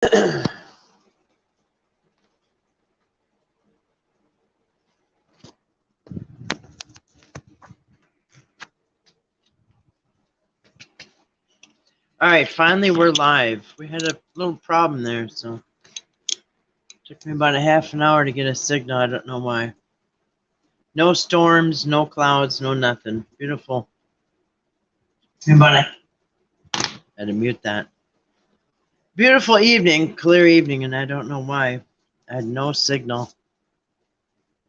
Alright, finally we're live. We had a little problem there, so it took me about a half an hour to get a signal. I don't know why. No storms, no clouds, no nothing. Beautiful. I had to mute that. Beautiful evening, clear evening, and I don't know why. I had no signal.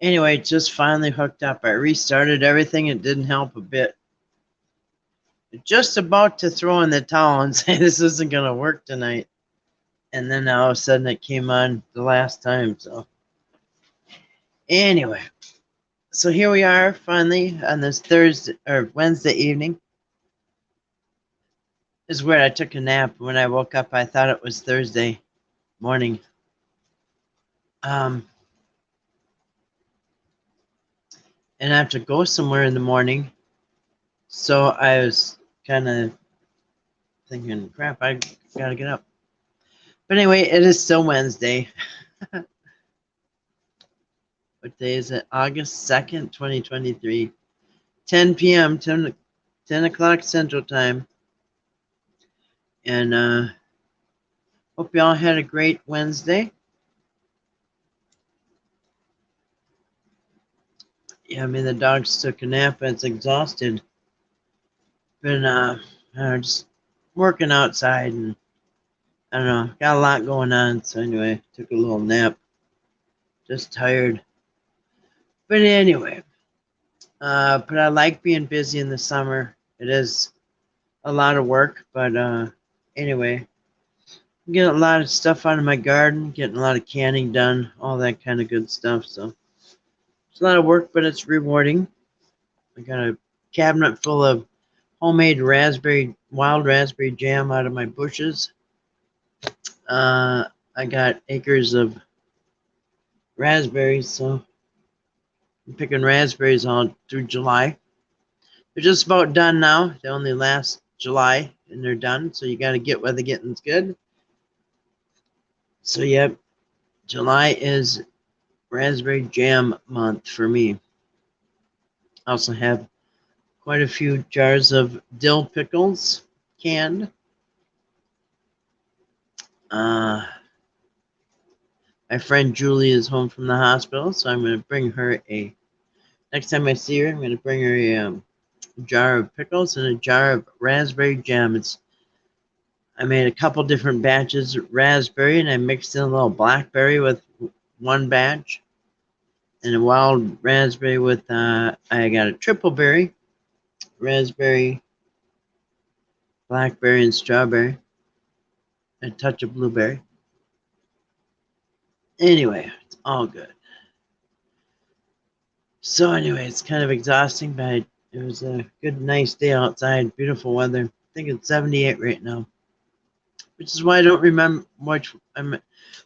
Anyway, just finally hooked up. I restarted everything. It didn't help a bit. Just about to throw in the towel and say this isn't going to work tonight. And then all of a sudden it came on the last time. So anyway, so here we are finally on this Thursday or Wednesday evening. It's weird. I took a nap. When I woke up, I thought it was Thursday morning. And I have to go somewhere in the morning. So I was kind of thinking, crap, I got to get up. But anyway, it is still Wednesday. What day is it? August 2nd, 2023. 10 p.m., 10 o'clock Central Time. And hope y'all had a great Wednesday. Yeah, I mean, the dogs took a nap. It's exhausted. Been just working outside, and I don't know, got a lot going on. So anyway, took a little nap. Just tired. But anyway, but I like being busy in the summer. It is a lot of work, but anyway, I'm getting a lot of stuff out of my garden, getting a lot of canning done, all that kind of good stuff. So it's a lot of work, but it's rewarding. I got a cabinet full of homemade wild raspberry jam out of my bushes. I got acres of raspberries, so I'm picking raspberries all through July. They're just about done now. They only last July, and they're done, so you got to get while the getting's good. So, yep, July is raspberry jam month for me. I also have quite a few jars of dill pickles canned. My friend Julie is home from the hospital, so I'm going to bring her next time I see her, I'm going to bring her a jar of pickles and a jar of raspberry jam. I made a couple different batches of raspberry, and I mixed in a little blackberry with one batch, and a wild raspberry with, I got a triple berry, raspberry, blackberry, and strawberry, a touch of blueberry. Anyway, it's all good. So anyway, it's kind of exhausting, but it was a good, nice day outside, beautiful weather. I think it's 78 right now, which is why I don't remember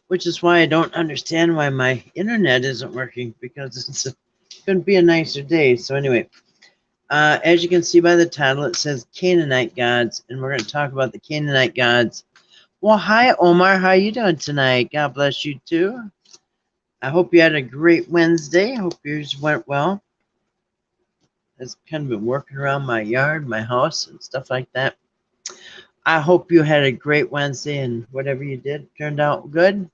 which is why I don't understand why my internet isn't working, because it couldn't be a nicer day. So anyway, as you can see by the title, it says Canaanite gods, and we're going to talk about the Canaanite gods. Well, hi, Omar. How you doing tonight? God bless you, too. I hope you had a great Wednesday. I hope yours went well. I've kind of been working around my yard, my house, and stuff like that. I hope you had a great Wednesday, and whatever you did turned out good.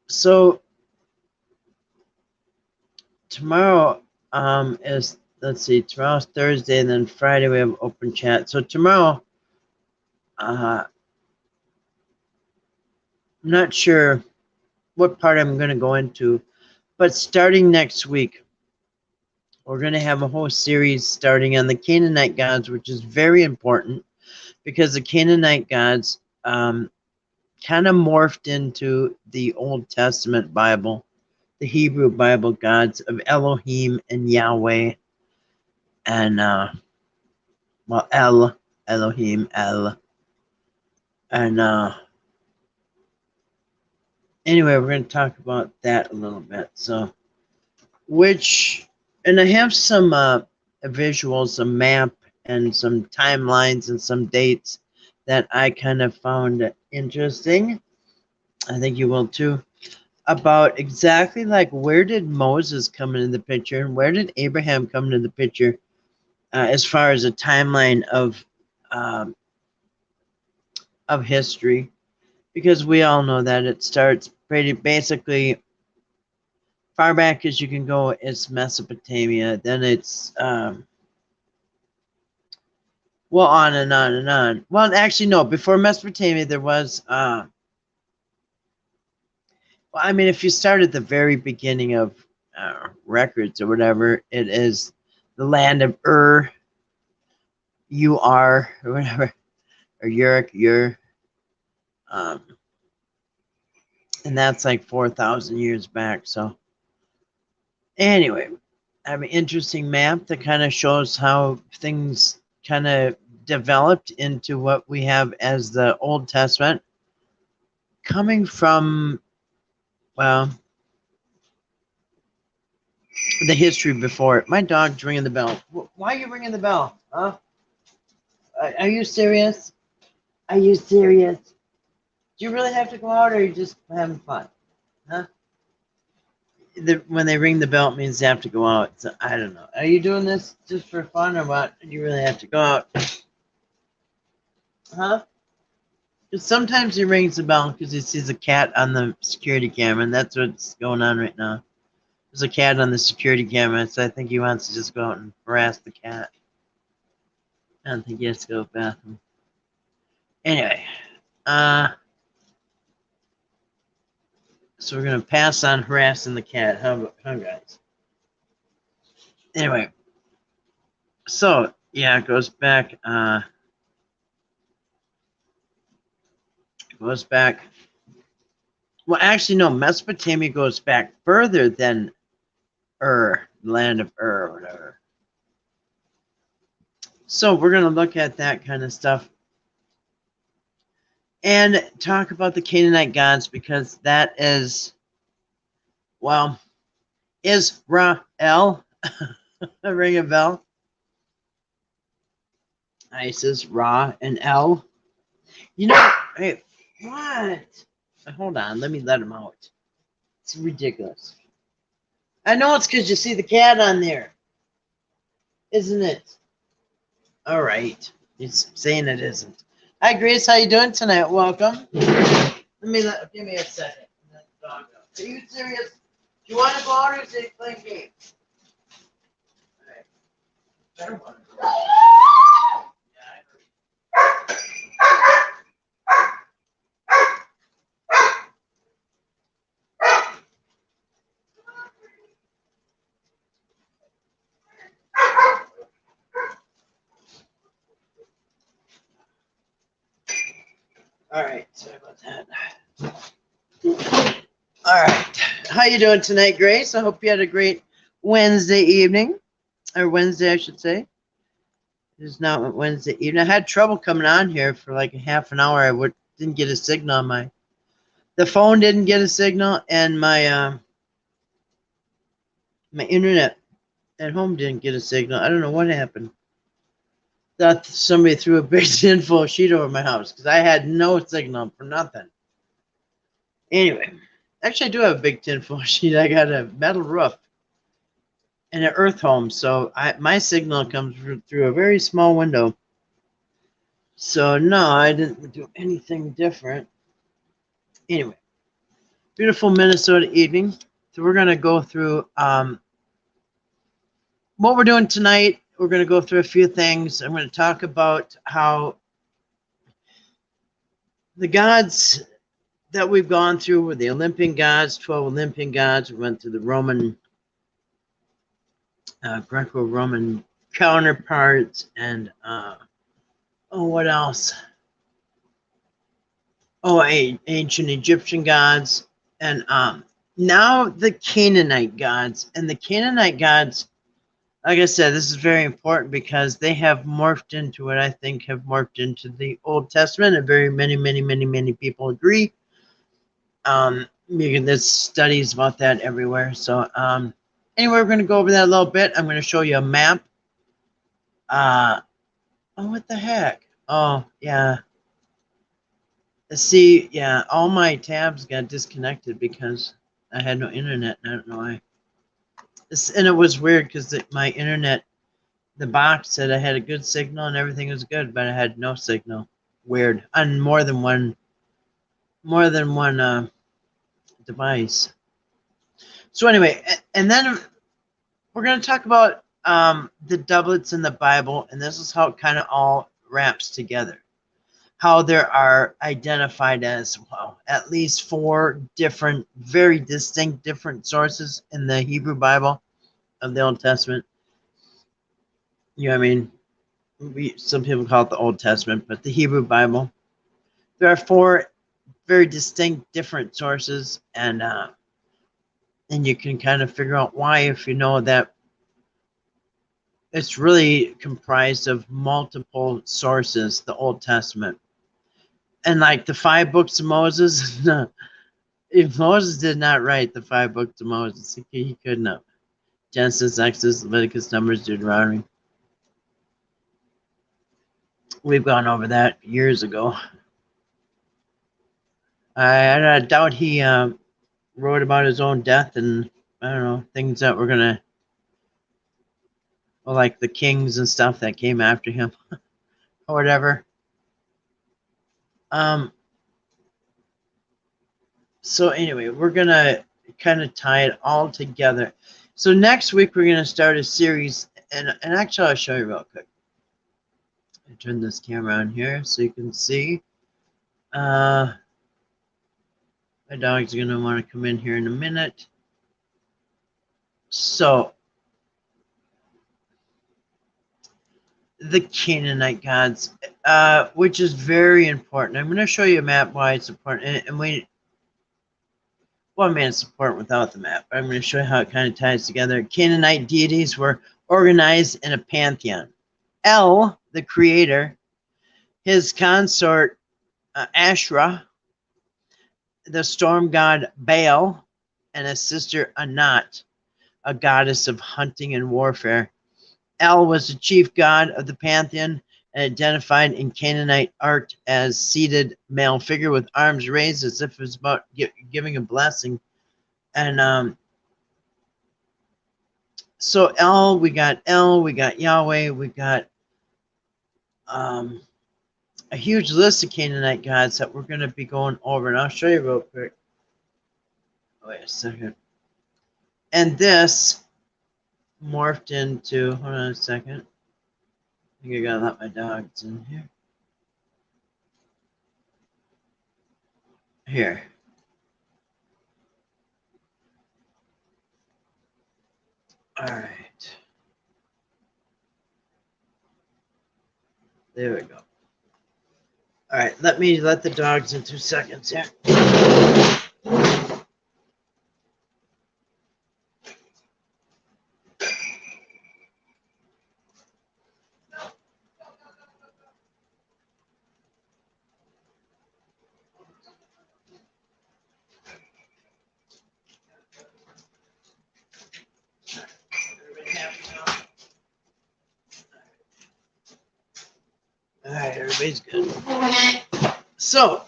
So tomorrow is, let's see, tomorrow's Thursday, and then Friday we have open chat. So tomorrow, I'm not sure what part I'm going to go into, but starting next week, we're going to have a whole series starting on the Canaanite gods, which is very important because the Canaanite gods kind of morphed into the Old Testament Bible, the Hebrew Bible gods of Elohim and Yahweh, and Elohim, El, and anyway, we're going to talk about that a little bit. So, and I have some visuals, a map, and some timelines and some dates that I kind of found interesting. I think you will too. About exactly like where did Moses come into the picture and where did Abraham come into the picture as far as a timeline of history, because we all know that it starts pretty basically far back as you can go. It's Mesopotamia, then it's well, on and on and on. Well, actually, no. Before Mesopotamia, there was. Well, I mean, if you start at the very beginning of records or whatever, it is the land of Ur, or whatever, or Uruk, um, and that's like 4,000 years back. So, anyway, I have an interesting map that kind of shows how things kind of developed into what we have as the Old Testament, coming from, well, the history before it. My dog's ringing the bell. Why are you ringing the bell? Huh? Are you serious? Are you serious? Do you really have to go out, or are you just having fun? Huh? When they ring the bell, it means they have to go out. So I don't know. Are you doing this just for fun, or what? Do you really have to go out? Huh? Because sometimes he rings the bell because he sees a cat on the security camera, and that's what's going on right now. There's a cat on the security camera, so I think he wants to just go out and harass the cat. I don't think he has to go to the bathroom. Anyway, so we're gonna pass on harassing the cat. How guys? Anyway, so yeah, it goes back. Goes back. Well, actually, no. Mesopotamia goes back further than Ur, land of Ur, or whatever. So we're gonna look at that kind of stuff and talk about the Canaanite gods, because that is, well, Israel. Ring a bell? Isis, Ra, and El. You know, hey, what? Hold on, let me let him out. It's ridiculous. I know it's because you see the cat on there, isn't it? All right, he's saying it isn't. Hi, Grace. How you doing tonight? Welcome. Give me a second. Are you serious? Do you want to go out, or is it playing games? All right. Better one. All right, sorry about that. All right, how you doing tonight, Grace? I hope you had a great Wednesday evening, or Wednesday, I should say. It is now Wednesday evening. I had trouble coming on here for like a half an hour. I didn't get a signal on the phone didn't get a signal, and my internet at home didn't get a signal. I don't know what happened. Thought somebody threw a big tinfoil sheet over my house, because I had no signal for nothing. Anyway, actually I do have a big tinfoil sheet. I got a metal roof and an earth home, so my signal comes through a very small window. So no, I didn't do anything different. Anyway, beautiful Minnesota evening. So we're going to go through what we're doing tonight. We're going to go through a few things. I'm going to talk about how the gods that we've gone through were the Olympian gods, 12 Olympian gods. We went to the Roman, Greco-Roman counterparts, and what else? Oh, ancient Egyptian gods, and now the Canaanite gods. And the Canaanite gods, like I said, this is very important because they have morphed into what I think have morphed into the Old Testament, and very many people agree. There's studies about that everywhere. So anyway, we're going to go over that a little bit. I'm going to show you a map Oh, what the heck? Oh, yeah. See, yeah, all my tabs got disconnected because I had no internet. I don't know why. And it was weird because my internet, the box said I had a good signal and everything was good, but I had no signal. Weird. On more than one device. So anyway, and then we're going to talk about the doublets in the Bible, and this is how it kind of all wraps together. How there are identified as, well, at least 4 different, very distinct different sources in the Hebrew Bible of the Old Testament. You know what I mean? Some people call it the Old Testament, but the Hebrew Bible. There are 4 very distinct different sources, and you can kind of figure out why if you know that it's really comprised of multiple sources, the Old Testament. And like the 5 books of Moses, if Moses did not write the 5 books of Moses, he couldn't have. Genesis, Exodus, Leviticus, Numbers, Deuteronomy. We've gone over that years ago. I doubt he wrote about his own death and, I don't know, things that were going to, well, like the kings and stuff that came after him or whatever. So anyway, we're going to kind of tie it all together. So next week, we're going to start a series, and actually, I'll show you real quick. I turn this camera on here so you can see. My dog's going to want to come in here in a minute. So, the Canaanite gods, which is very important. I'm going to show you a map why it's important. And well, man, it's important without the map. But I'm going to show you how it kind of ties together. Canaanite deities were organized in a pantheon. El, the creator, his consort Asherah, the storm god Baal, and his sister Anat, a goddess of hunting and warfare. El was the chief god of the pantheon and identified in Canaanite art as seated male figure with arms raised as if it was about giving a blessing. And so we got Yahweh, we got a huge list of Canaanite gods that we're going to be going over, and I'll show you real quick. Wait a second. And this morphed into, hold on a second. I think I gotta let my dogs in here. Here. All right. There we go. All right, let me let the dogs in 2 seconds here. All right, everybody's good. So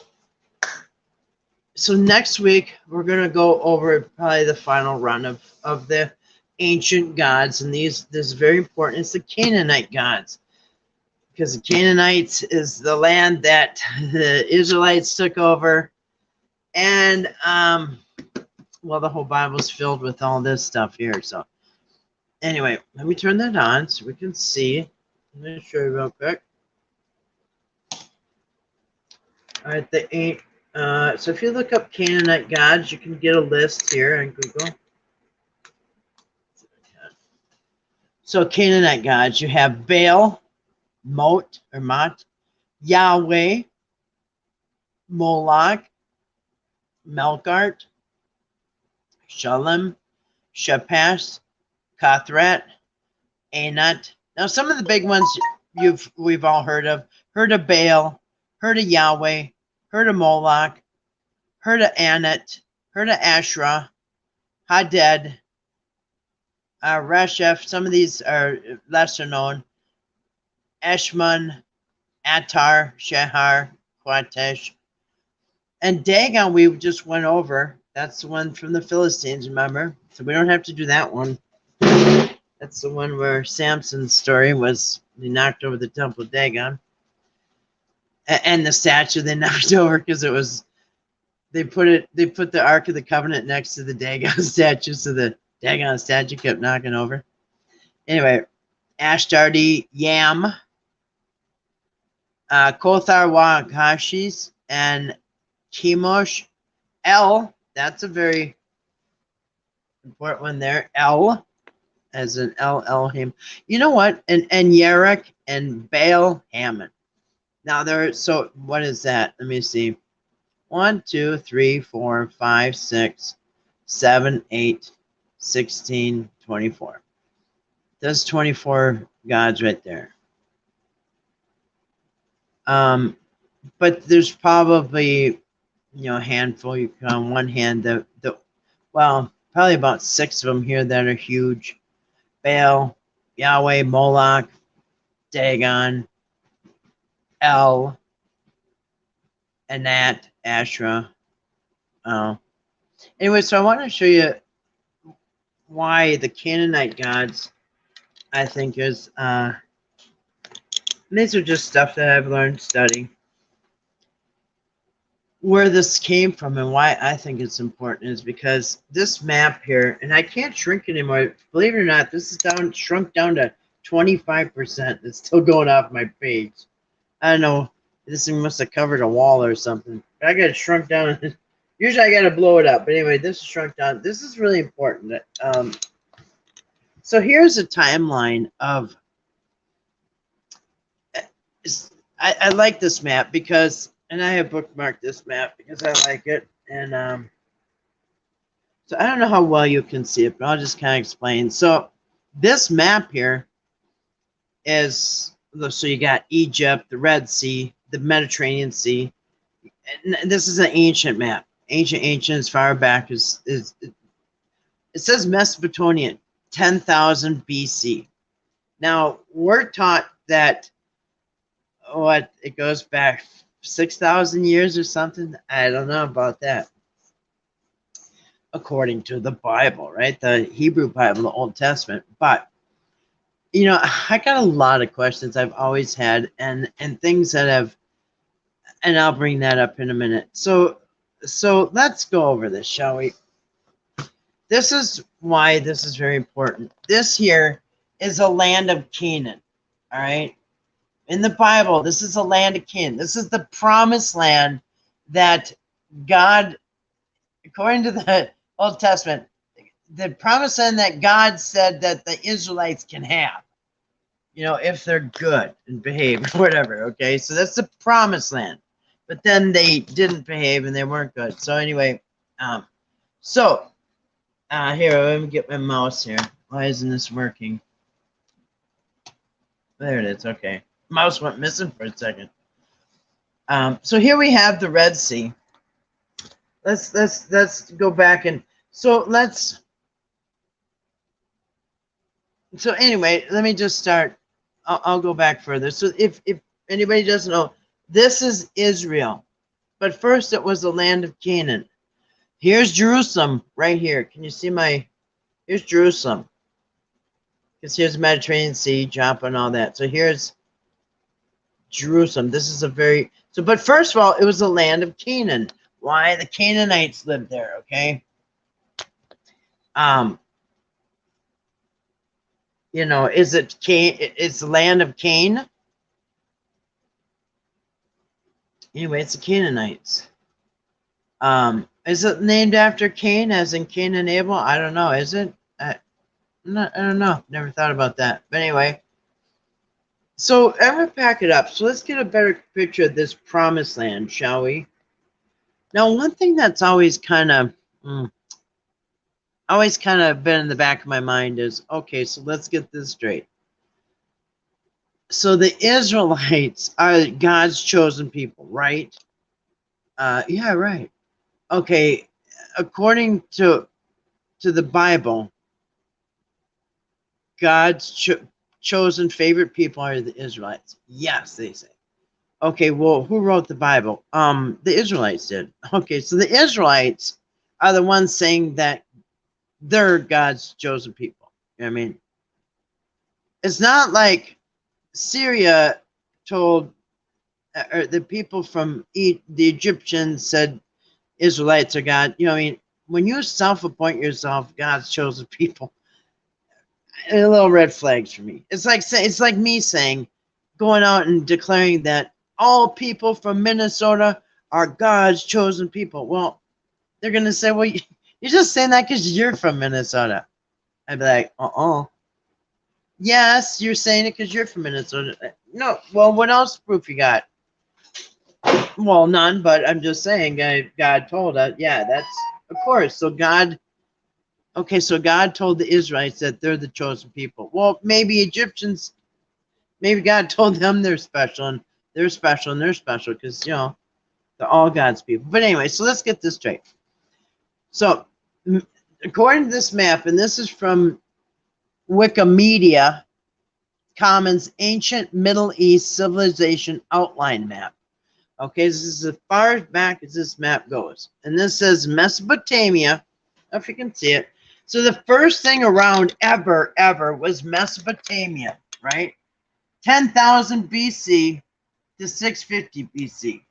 next week we're gonna go over probably the final run of the ancient gods, and this is very important. It's the Canaanite gods, because the Canaanites is the land that the Israelites took over, and well, the whole Bible's filled with all this stuff here. So anyway, let me turn that on so we can see. I'm gonna show you real quick. All right, so if you look up Canaanite gods, you can get a list here on Google. So Canaanite gods, you have Baal, Mot, Yahweh, Moloch, Melkart, Shalem, Shepash, Kathrat, Anat. Now, some of the big ones we've all heard of Baal, heard of Yahweh, heard of Moloch, heard of Anat, heard of Asherah, Hadad, Resheph. Some of these are lesser known. Eshmun, Attar, Shehar, Quatesh, and Dagon we just went over. That's the one from the Philistines, remember? So we don't have to do that one. That's the one where Samson's story was they knocked over the temple of Dagon. And the statue they knocked over because it was they put the Ark of the Covenant next to the Dagon statue, so the Dagon statue kept knocking over. Anyway, Ashtardi, Yam, Kothar Wakashis, and Chemosh, El. That's a very important one there. El, as an El Elohim. You know what? And Yerek and Baal Hammon. Now there. So what is that? Let me see. 1, 2, 3, 4, 5, 6, 7, 8, 16, 24. That's 24 gods right there. But there's probably, a handful. You can on one hand probably about 6 of them here that are huge. Baal, Yahweh, Moloch, Dagon, El, Anat, Asherah. Anyway, so I want to show you why the Canaanite gods, I think, is these are just stuff that I've learned studying. Where this came from and why I think it's important is because this map here, and I can't shrink anymore. Believe it or not, this is shrunk down to 25%. It's still going off my page. I don't know. This thing must have covered a wall or something. But I got it shrunk down. Usually I got to blow it up. But anyway, this is shrunk down. This is really important. So here's a timeline of... I like this map because... And I have bookmarked this map because I like it. And so I don't know how well you can see it, but I'll just kind of explain. So this map here is... So you got Egypt, the Red Sea, the Mediterranean Sea. And this is an ancient map. Ancient as far back as it says Mesopotamian, 10,000 BC. Now we're taught that it goes back 6,000 years or something. I don't know about that. According to the Bible, right? The Hebrew Bible, the Old Testament. But I got a lot of questions I've always had and things that have, and I'll bring that up in a minute. So let's go over this, shall we? This is why this is very important. This here is a land of Canaan, all right? In the Bible, this is a land of Canaan. This is the promised land that God, according to the Old Testament, the promised land that God said that the Israelites can have, if they're good and behave or whatever, okay? So that's the promised land. But then they didn't behave and they weren't good. So anyway, here, let me get my mouse here. Why isn't this working? There it is, okay. Mouse went missing for a second. So here we have the Red Sea. Let's go back and so anyway, let me just start. I'll go back further. So if anybody doesn't know, this is Israel, but first it was the land of Canaan. Here's Jerusalem right here. Can you see here's Jerusalem. Because here's the Mediterranean Sea, Joppa and all that. So here's Jerusalem. This is but first of all, it was the land of Canaan. Why? The Canaanites lived there, okay? Is it it's the land of Cain? Anyway, it's the Canaanites. Is it named after Cain, as in Cain and Abel? I don't know. Is it? I don't know. Never thought about that. But anyway, so I'm going to pack it up. So let's get a better picture of this promised land, shall we? Now, one thing that's always kind of been in the back of my mind is, okay, so let's get this straight. So the Israelites are God's chosen people, right? Yeah, right. Okay, according to the Bible, God's chosen favorite people are the Israelites. Yes, they say. Okay, well, who wrote the Bible? The Israelites did. Okay, so the Israelites are the ones saying that they're God's chosen people. I mean, it's not like Syria told, or the people from the Egyptians said Israelites are God. You know, I mean, when you self-appoint yourself God's chosen people, a little red flags for me. It's like me saying, going out and declaring that all people from Minnesota are God's chosen people. Well, they're gonna say, well, you're just saying that because you're from Minnesota. I'd be like, yes, you're saying it because you're from Minnesota. No, well, what else proof you got? Well, none, but I'm just saying, God told us. Yeah, that's, of course. So God, okay, so God told the Israelites that they're the chosen people. Well, maybe Egyptians, maybe God told them they're special, and they're special, and they're special because, you know, they're all God's people. But anyway, so let's get this straight. So, according to this map, and this is from Wikimedia Commons Ancient Middle East Civilization Outline Map. Okay, this is as far back as this map goes. And this says Mesopotamia, if you can see it. So the first thing around ever was Mesopotamia, right? 10,000 BC to 650 BC.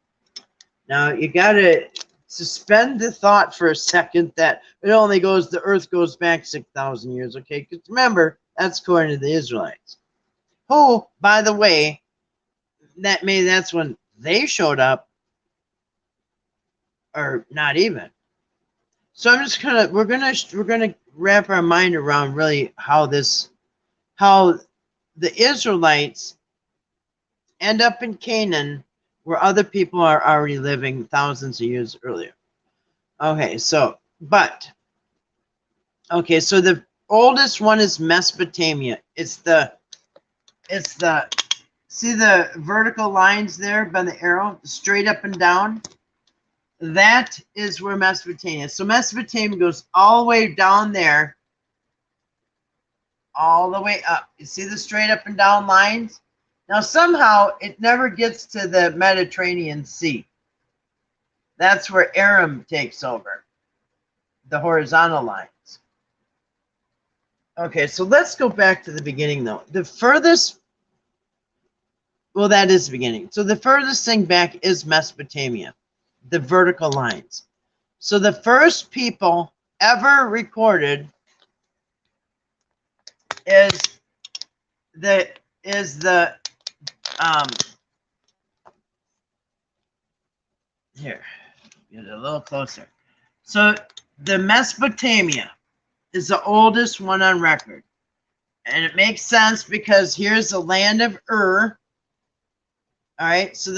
Now, you got to suspend the thought for a second that it only goes, the earth goes back 6,000 years, okay? Because remember, that's according to the Israelites. Who, by the way, that's when they showed up, or not even. So I'm just we're gonna wrap our mind around really how the Israelites end up in Canaan where other people are already living thousands of years earlier. Okay, so so the oldest one is Mesopotamia. It's the see the vertical lines there by the arrow, straight up and down? That is where Mesopotamia is. So Mesopotamia goes all the way down there, all the way up. You see the straight up and down lines? Now somehow it never gets to the Mediterranean Sea. That's where Aram takes over, the horizontal lines. Okay, so let's go back to the beginning though. The furthest, well, that is the beginning. So the furthest thing back is Mesopotamia, the vertical lines. So the first people ever recorded is the here, get it a little closer. So the Mesopotamia is the oldest one on record. And it makes sense because here's the land of Ur. All right, so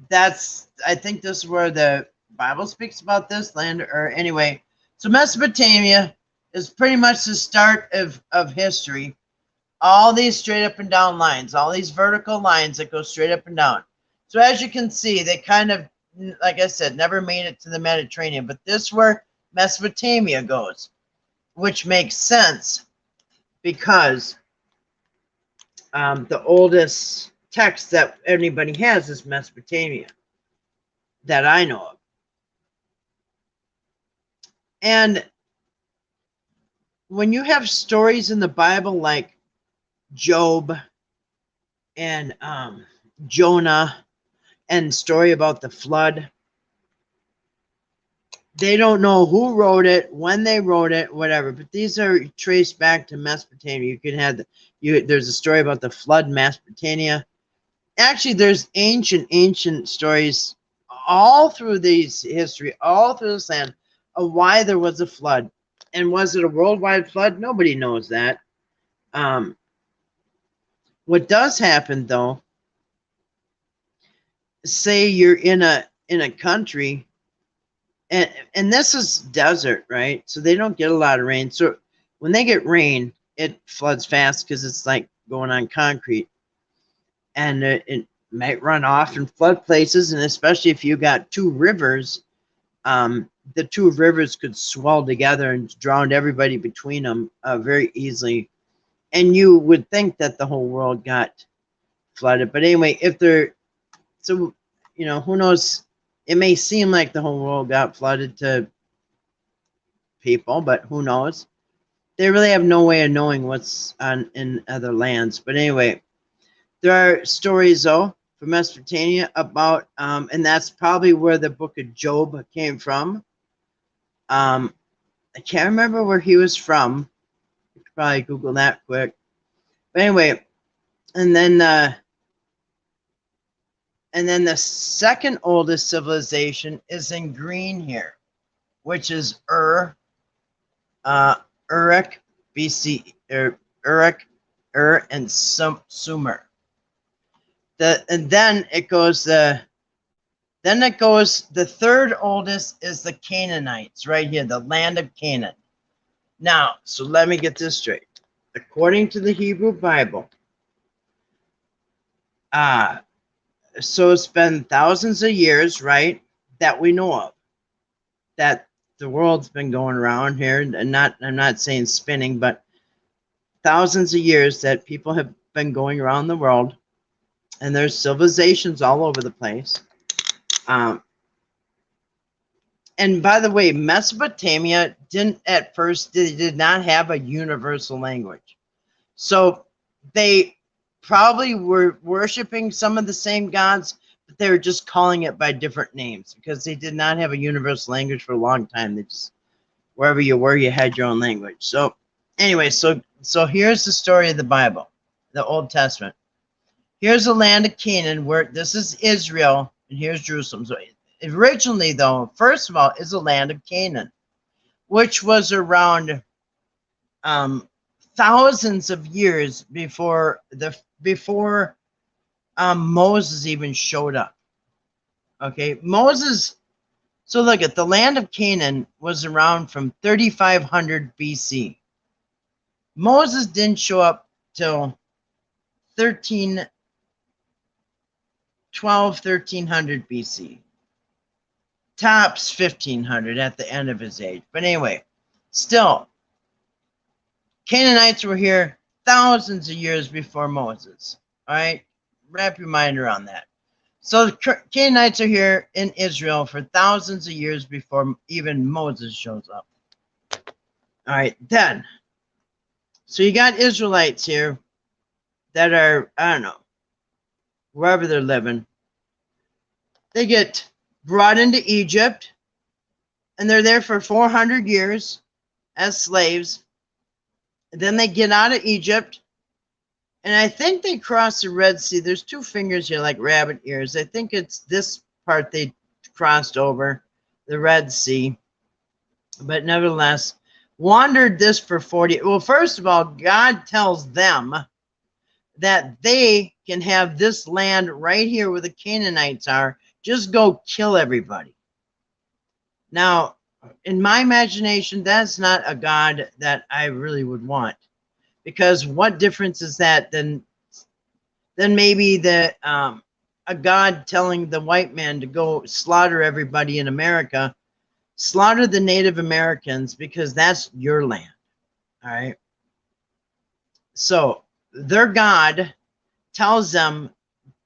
that's, I think this is where the Bible speaks about this land of Ur. Anyway, so Mesopotamia is pretty much the start of history. All these straight up and down lines, all these vertical lines that go straight up and down. So as you can see, they kind of, like I said, never made it to the Mediterranean, but this is where Mesopotamia goes, which makes sense because the oldest text that anybody has is Mesopotamia that I know of. And when you have stories in the Bible like Job and Jonah and story about the flood, they don't know who wrote it, when they wrote it, whatever. But these are traced back to Mesopotamia. You could have there's a story about the flood in Mesopotamia. Actually, there's ancient stories all through these history, all through this land, of why there was a flood. And was it a worldwide flood? Nobody knows that. What does happen though, say you're in a country, and this is desert, right? So they don't get a lot of rain. So when they get rain, it floods fast because it's like going on concrete. And it might run off and flood places, and especially if you got two rivers, the two rivers could swell together and drown everybody between them very easily. And you would think that the whole world got flooded. But anyway, if they're, so, you know, who knows? It may seem like the whole world got flooded to people, but who knows? They really have no way of knowing what's on in other lands. But anyway, there are stories though from Mesopotamia about, and that's probably where the book of Job came from. I can't remember where he was from. You could probably Google that quick. But anyway, and then the second oldest civilization is in green here, which is Uruk, BC, Uruk, and Sumer. And then it goes the third oldest is the Canaanites right here, the land of Canaan. Now, so let me get this straight. According to the Hebrew Bible, so it's been thousands of years, right, that we know of, that the world's been going around here, and I'm not saying spinning, but thousands of years that people have been going around the world, and there's civilizations all over the place. And by the way, Mesopotamia did not have a universal language. So they probably were worshiping some of the same gods, but they were just calling it by different names because they did not have a universal language for a long time. They just, wherever you were, you had your own language. So anyway, so here's the story of the Bible, the Old Testament. Here's the land of Canaan, where this is Israel, and here's Jerusalem. So originally, though, first of all, is the land of Canaan, which was around thousands of years before Moses even showed up. Okay, Moses. So look at the land of Canaan was around from 3500 BC. Moses didn't show up till 1300 BC. Tops 1500 at the end of his age. But anyway, still, Canaanites were here thousands of years before Moses. All right, wrap your mind around that. So the Canaanites are here in Israel for thousands of years before even Moses shows up. All right, then. So you got Israelites here that are, I don't know, wherever they're living. They get brought into Egypt, and they're there for 400 years as slaves. And then they get out of Egypt, and I think they cross the Red Sea. There's two fingers here like rabbit ears. I think it's this part they crossed over, the Red Sea. But nevertheless, wandered this for 40. Well, first of all, God tells them that they can have this land right here where the Canaanites are. Just go kill everybody. Now, in my imagination, that's not a God that I really would want. Because what difference is that than maybe a God telling the white man to go slaughter everybody in America, slaughter the Native Americans because that's your land. All right. So their God tells them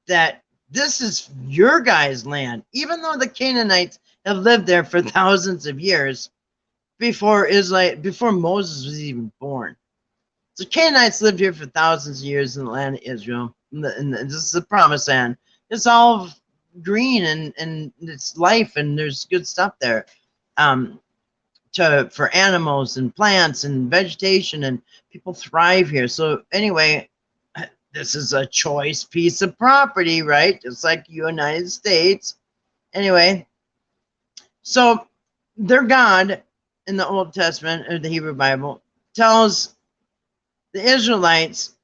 that this is your guys' land, even though the Canaanites have lived there for thousands of years before Moses was even born. So Canaanites lived here for thousands of years in the land of Israel. And this is the promised land. It's all green and it's life, and there's good stuff there for animals and plants and vegetation, and people thrive here. So anyway, this is a choice piece of property, right? Just like the United States. Anyway, so their God in the Old Testament, or the Hebrew Bible, tells the Israelites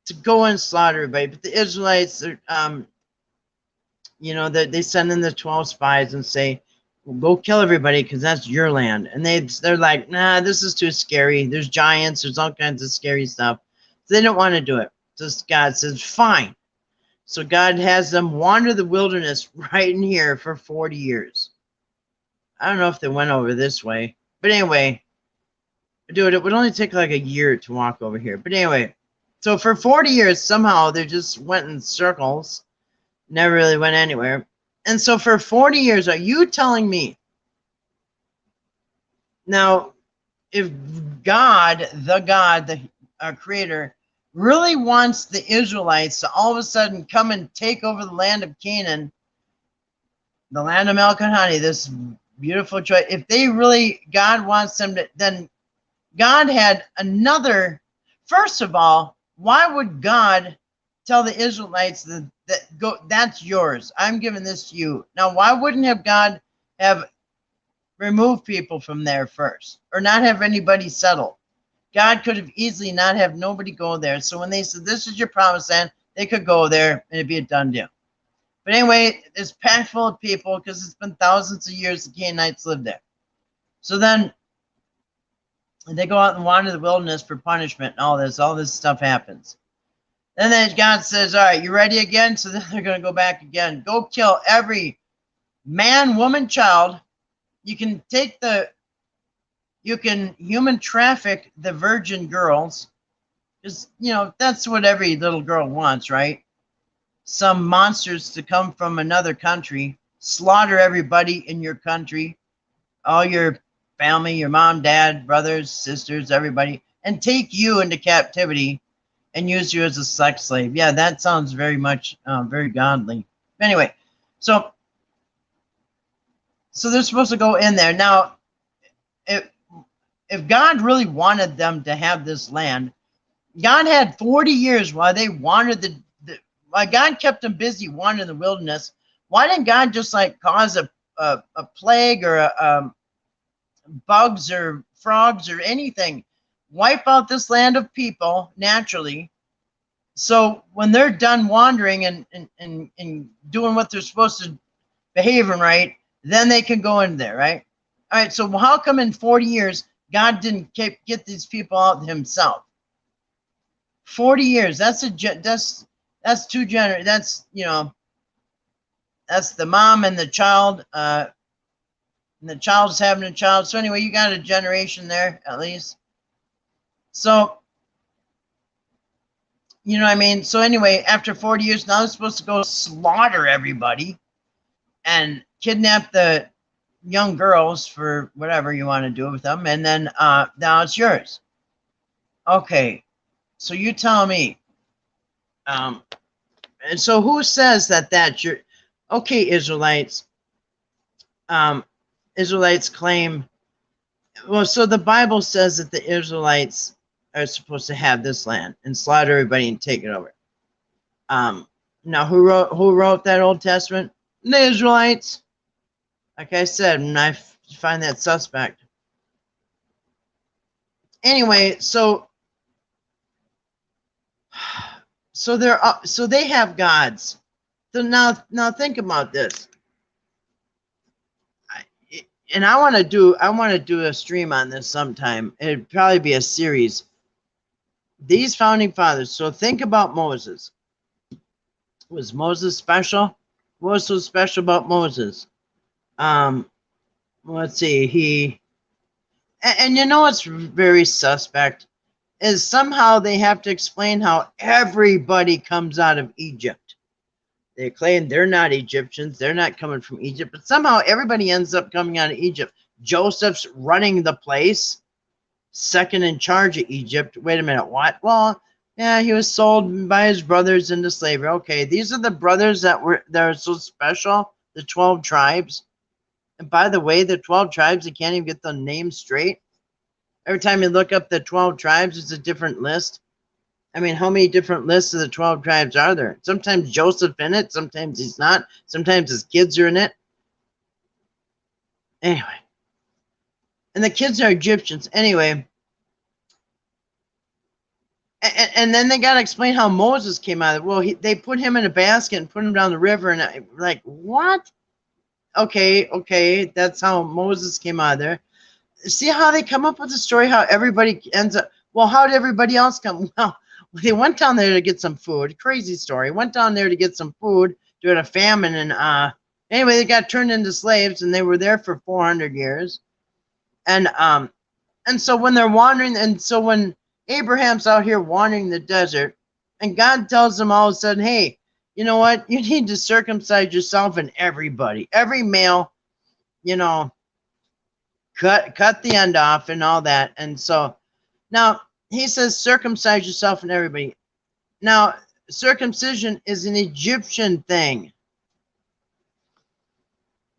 to go and slaughter everybody. But the Israelites, they send in the 12 spies and say, well, go kill everybody because that's your land. And they're like, nah, this is too scary. There's giants. There's all kinds of scary stuff. So they don't want to do it. So God says, fine. So God has them wander the wilderness right in here for 40 years. I don't know if they went over this way. But anyway, dude, it would only take like a year to walk over here. But anyway, So for 40 years, somehow they just went in circles, never really went anywhere. And so for 40 years, are you telling me now, if God, our creator, really wants the Israelites to all of a sudden come and take over the land of Canaan, the land of milk and honey, this beautiful choice, if they really, God wants them to, then God had another, first of all, why would God tell the Israelites that go, that's yours, I'm giving this to you? Now, why wouldn't have God have removed people from there first, or not have anybody settle? God could have easily not have nobody go there. So when they said, this is your promised land, they could go there and it'd be a done deal. But anyway, it's packed full of people because it's been thousands of years the Canaanites lived there. So then they go out and wander the wilderness for punishment and all this stuff happens. And then God says, all right, you ready again? So then they're going to go back again. Go kill every man, woman, child. You can human traffic the virgin girls. Because, that's what every little girl wants, right? Some monsters to come from another country, slaughter everybody in your country, all your family, your mom, dad, brothers, sisters, everybody, and take you into captivity and use you as a sex slave. Yeah, that sounds very much, very godly. Anyway, so they're supposed to go in there. Now, if God really wanted them to have this land, God had 40 years while they wandered while God kept them busy wandering the wilderness. Why didn't God just like cause a plague or bugs or frogs or anything, wipe out this land of people naturally? So when they're done wandering and doing what they're supposed to, behaving right, then they can go in there, right? All right, so how come in 40 years God didn't get these people out himself? 40 years, that's two generations. That's the mom and the child, and the child's having a child. So anyway, you got a generation there at least. So, you know what I mean? So anyway, after 40 years, now they're supposed to go slaughter everybody and kidnap the young girls for whatever you want to do with them. And then now it's yours. Okay, so you tell me. And so who says that's your, okay, Israelites, Israelites claim, well, so the Bible says that the Israelites are supposed to have this land and slaughter everybody and take it over. Now who wrote that Old Testament? The Israelites. Like I said, and I find that suspect. Anyway, so they have gods. So now think about this. And I want to do a stream on this sometime. It'd probably be a series. These founding fathers. So think about Moses. Was Moses special? What was so special about Moses? Let's see. And you know what's very suspect is somehow they have to explain how everybody comes out of Egypt. They claim they're not Egyptians. They're not coming from Egypt. But somehow everybody ends up coming out of Egypt. Joseph's running the place, second in charge of Egypt. Wait a minute, what? Well, yeah, he was sold by his brothers into slavery. Okay, these are the brothers that are so special, the 12 tribes. And by the way, the 12 tribes, you can't even get the names straight. Every time you look up the 12 tribes, it's a different list. I mean, how many different lists of the 12 tribes are there? Sometimes Joseph in it, sometimes he's not. Sometimes his kids are in it. Anyway. And the kids are Egyptians. Anyway. And then they got to explain how Moses came out of it. Well, they put him in a basket and put him down the river. And I'm like, what? Okay. That's how Moses came out of there. See how they come up with a story, how everybody ends up. Well, how did everybody else come? Well, they went down there to get some food. Crazy story. Went down there to get some food during a famine. And anyway, they got turned into slaves, and they were there for 400 years. And so when they're wandering, and so when Abraham's out here wandering the desert, And God tells them all of a sudden, hey, you know what? You need to circumcise yourself and everybody, every male, you know, cut the end off and all that. And so now he says, circumcise yourself and everybody. Now, circumcision is an Egyptian thing.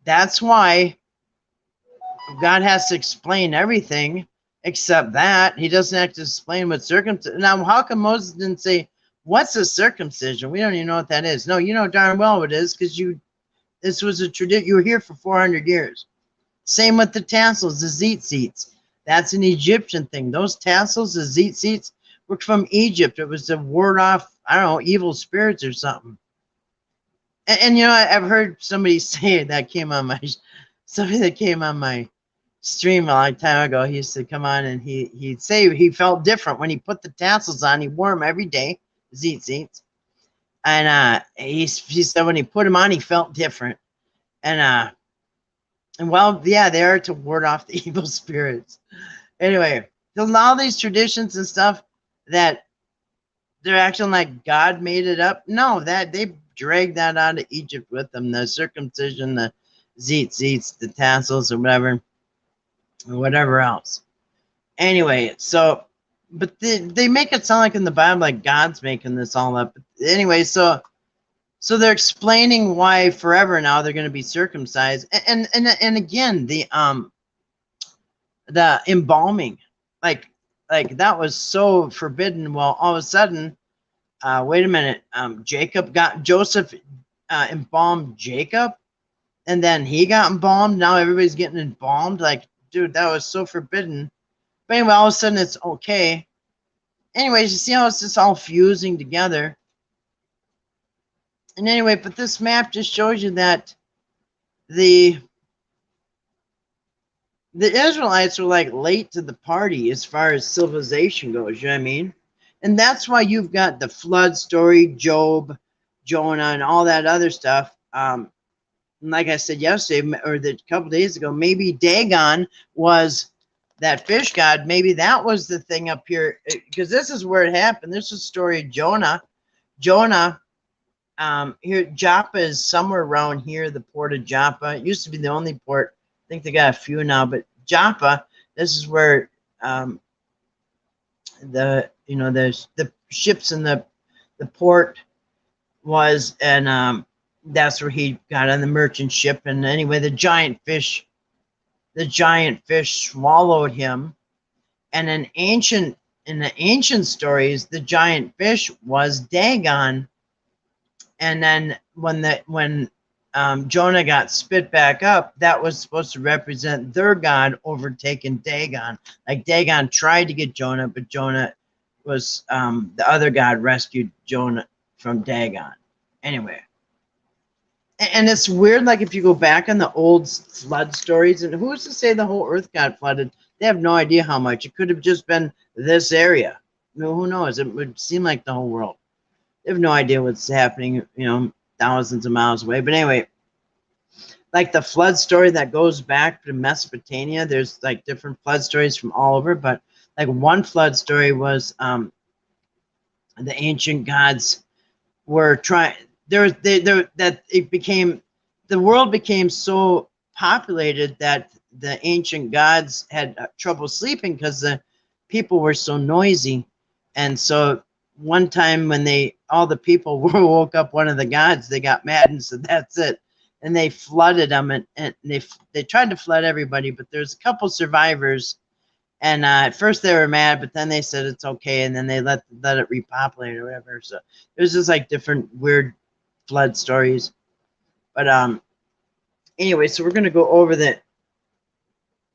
That's why God has to explain everything except that. He doesn't have to explain what circumcision. Now, how come Moses didn't say, what's a circumcision? We don't even know what that is. No, you know darn well what it is because this was a tradition. You were here for 400 years. Same with the tassels, the tzitzits. That's an Egyptian thing. Those tassels, the tzitzits, were from Egypt. It was to ward off, I don't know, evil spirits or something. And you know, I've heard somebody say that came on my, somebody that came on my stream a long time ago. He used to come on and he'd say he felt different when he put the tassels on. He wore them every day, tzitzits. And he said when he put them on, he felt different. And well, yeah, they are to ward off the evil spirits. Anyway, so all these traditions and stuff that they're acting like God made it up. No, that they dragged that out of Egypt with them. The circumcision, the tzitzits, the tassels, or whatever else. Anyway, so, but they make it sound like in the Bible like God's making this all up. Anyway, so they're explaining why forever now they're going to be circumcised, and again the embalming, like that was so forbidden. Well, all of a sudden, wait a minute, Joseph embalmed Jacob, and then he got embalmed. Now everybody's getting embalmed. Like, dude, that was so forbidden. But anyway, all of a sudden it's okay. Anyways, you see how it's just all fusing together. And anyway, but this map just shows you that the Israelites were like late to the party as far as civilization goes, you know what I mean? And that's why you've got the flood story, Job, Jonah, and all that other stuff. Like I said yesterday, or a couple days ago, maybe Dagon was that fish god. Maybe that was the thing up here, because this is where it happened. This is the story of Jonah. Jonah, here, Joppa is somewhere around here, the port of Joppa. It used to be the only port. I think they got a few now, but Joppa, this is where there's the ships in the port was, and that's where he got on the merchant ship. And anyway, the giant fish swallowed him. And in the ancient stories, the giant fish was Dagon. And then when Jonah got spit back up, that was supposed to represent their god overtaking Dagon. Like Dagon tried to get Jonah, but Jonah was the other god rescued Jonah from Dagon. Anyway, and it's weird. Like if you go back on the old flood stories, and who's to say the whole earth got flooded? They have no idea how much. It could have just been this area. No, who knows? It would seem like the whole world. They have no idea what's happening, thousands of miles away. But anyway, like the flood story that goes back to Mesopotamia, there's like different flood stories from all over. But like one flood story was the ancient gods were trying. The world became so populated that the ancient gods had trouble sleeping because the people were so noisy. And so one time when all the people woke up one of the gods, they got mad and said, that's it. And they flooded them, and they tried to flood everybody, but there's a couple survivors. And at first they were mad, but then they said it's okay, and then they let it repopulate or whatever. So there's just like different weird flood stories. But anyway, so we're going to go over that.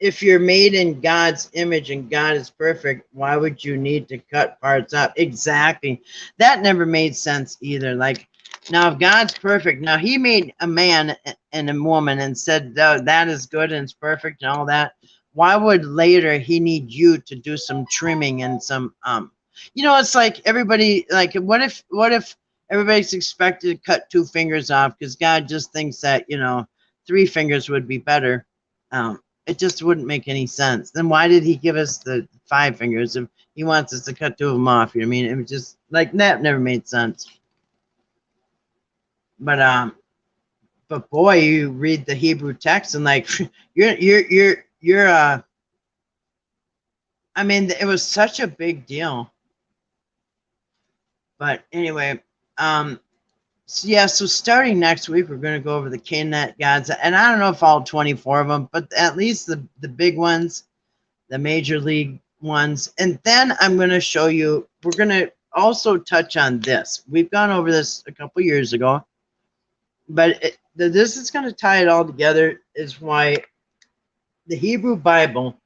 If you're made in God's image and God is perfect, why would you need to cut parts out? Exactly. That never made sense either. Like, now if God's perfect, now he made a man and a woman and said that is good and it's perfect and all that. Why would later he need you to do some trimming and some it's like everybody, like what if everybody's expected to cut 2 fingers off because God just thinks that 3 fingers would be better. It just wouldn't make any sense. Then why did he give us the 5 fingers if he wants us to cut 2 of them off? You know what I mean? It was just like that never made sense. But boy, you read the Hebrew text and like you're I mean, it was such a big deal. But anyway, so yeah, so starting next week, we're going to go over the Canaanite gods, and I don't know if all 24 of them, but at least the big ones, the major league ones. And then I'm going to show you, we're going to also touch on this. We've gone over this a couple years ago, but this is going to tie it all together, is why the Hebrew Bible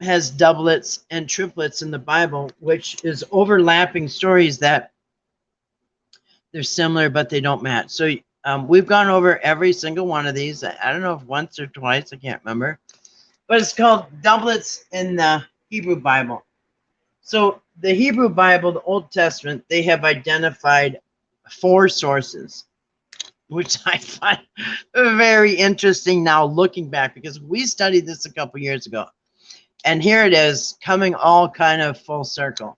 has doublets and triplets in the Bible, which is overlapping stories that they're similar, but they don't match. So we've gone over every single one of these. I don't know if once or twice, I can't remember. But it's called doublets in the Hebrew Bible. So the Hebrew Bible, the Old Testament, they have identified 4 sources, which I find very interesting now looking back, because we studied this a couple years ago. And here it is, coming all kind of full circle.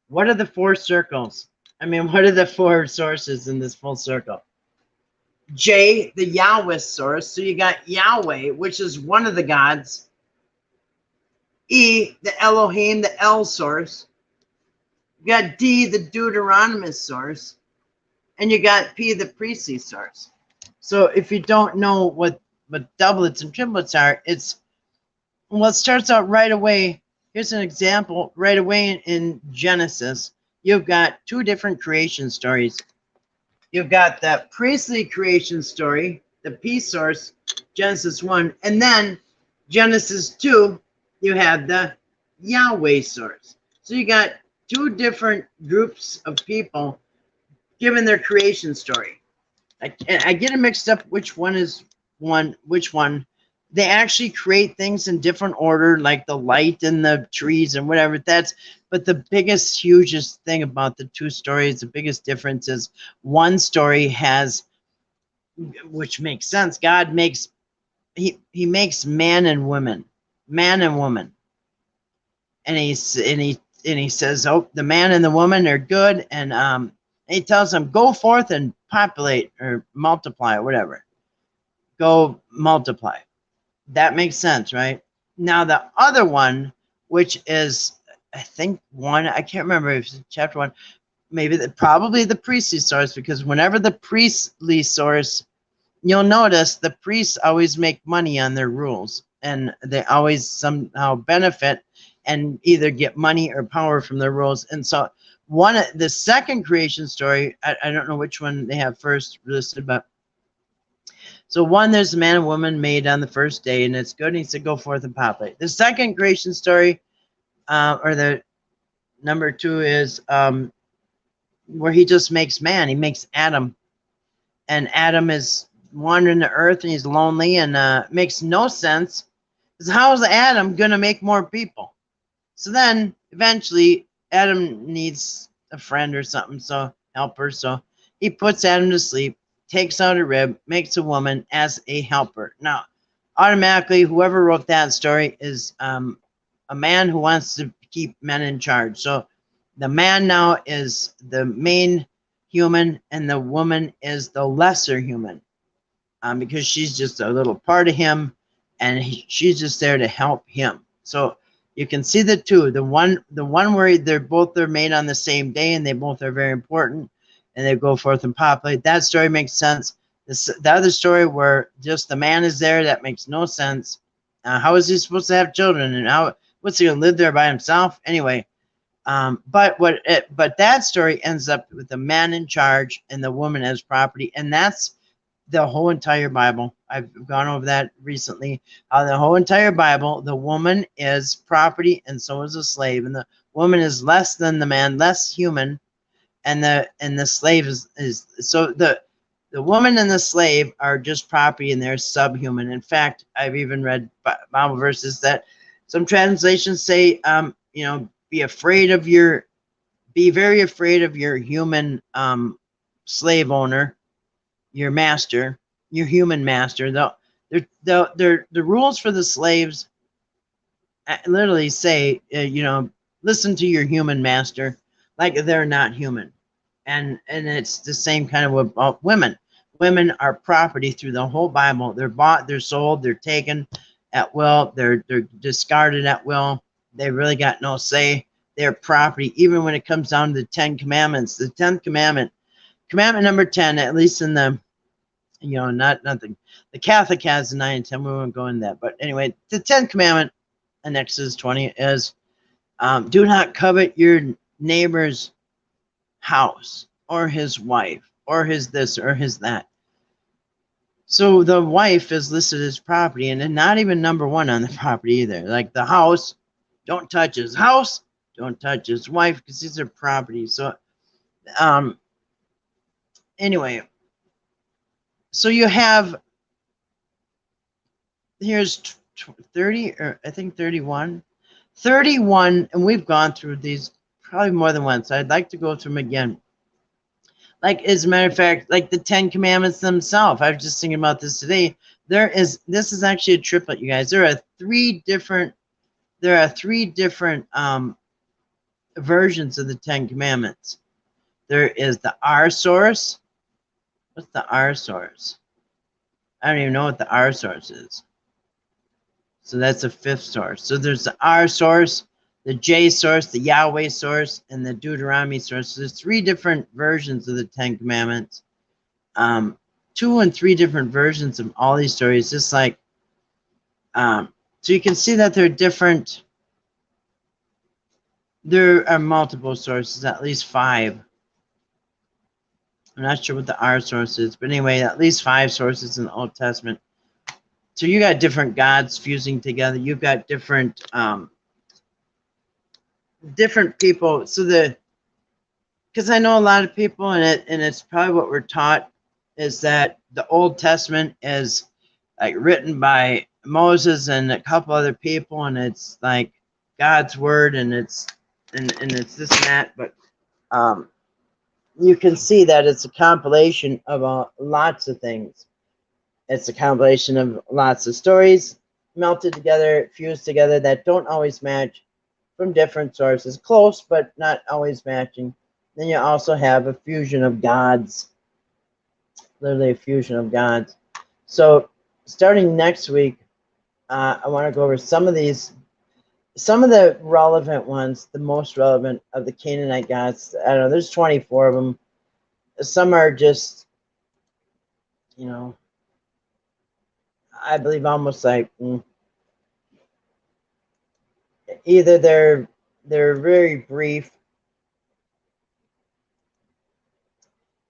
What are the 4 circles? I mean, what are the 4 sources in this full circle? J, the Yahweh source. So you got Yahweh, which is one of the gods. E, the Elohim, the El source. You got D, the Deuteronomous source. And you got P, the priestly source. So if you don't know what doublets and triplets are, well, it starts out right away. Here's an example. Right away in Genesis, you've got 2 different creation stories. You've got the priestly creation story, the P source, Genesis 1. And then Genesis 2, you have the Yahweh source. So you got 2 different groups of people given their creation story. I get it mixed up which one is which one. They actually create things in different order, like the light and the trees and whatever. But the biggest, hugest thing about the 2 stories, the biggest difference is one story has, which makes sense. God makes, he makes man and woman, and he says, oh, the man and the woman are good, and he tells them, go forth and populate or multiply or whatever. Go multiply. That makes sense, right? Now the other one, which is, I think I can't remember if it's chapter 1, probably the priestly source, because whenever the priestly source, you'll notice the priests always make money on their rules, and they always somehow benefit and either get money or power from their rules. And so the second creation story, I don't know which one they have first listed, but so 1, there's a man and woman made on the first day, and it's good. And he said, go forth and populate. The second creation story, or the number 2, is where he just makes man. He makes Adam. And Adam is wandering the earth, and he's lonely, and makes no sense. Because how is Adam going to make more people? So then, eventually, Adam needs a friend or something, so helper. So he puts Adam to sleep, takes out a rib, makes a woman as a helper. Now, automatically, whoever wrote that story is a man who wants to keep men in charge. So the man now is the main human, and the woman is the lesser human, because she's just a little part of him, and she's just there to help him. So you can see the 2. The one where they're made on the same day, and they both are very important, and they go forth and populate. That story makes sense. The other story where just the man is there, that makes no sense. How is he supposed to have children, and what's he gonna live there by himself anyway? But that story ends up with the man in charge and the woman as property, and that's the whole entire Bible. I've gone over that recently. The whole entire Bible, the woman is property, and so is a slave, and the woman is less than the man, less human, and the slave is so the woman and the slave are just property, and they're subhuman. In fact, I've even read Bible verses that some translations say, be very afraid of your human slave owner, your master, your human master. The rules for the slaves literally say, listen to your human master, like they're not human. And it's the same kind of about women. Women are property through the whole Bible. They're bought, they're sold, they're taken at will, they're discarded at will. They really got no say. They're property. Even when it comes down to the 10 Commandments, the 10th commandment, commandment number 10, at least in the, not nothing. The Catholic has the 9 and 10. We won't go in that. But anyway, the 10th commandment in Exodus 20 is, do not covet your neighbor's house or his wife or his this or his that. So the wife is listed as property, and then not even number one on the property either. Like the house, don't touch his house, don't touch his wife, because these are property. So anyway, so you have, here's 30, or I think 31, and we've gone through these probably more than once. I'd like to go through them again. Like, as a matter of fact, like the 10 Commandments themselves. I was just thinking about this today. This is actually a triplet, you guys. There are three different versions of the 10 Commandments. There is the R source. What's the R source? I don't even know what the R source is. So that's a fifth source. So there's the R source, the J source, the Yahweh source, and the Deuteronomy source. So there's three different versions of the 10 Commandments. 2 and 3 different versions of all these stories. Just like, so you can see that they're different. There are multiple sources, at least 5. I'm not sure what the R source is, but anyway, at least 5 sources in the Old Testament. So you got different gods fusing together. You've got different people. So because I know a lot of people, and it's probably what we're taught, is that the Old Testament is like written by Moses and a couple other people, and it's like God's word, and it's this and that. But you can see that it's a compilation of lots of things. It's a compilation of lots of stories melted together, fused together, that don't always match, from different sources. Close, but not always matching. Then you also have a fusion of gods. Literally a fusion of gods. So starting next week, I want to go over some of the relevant ones, the most relevant of the Canaanite gods. I don't know, there's 24 of them. Some are just, I believe almost like, either they're very brief,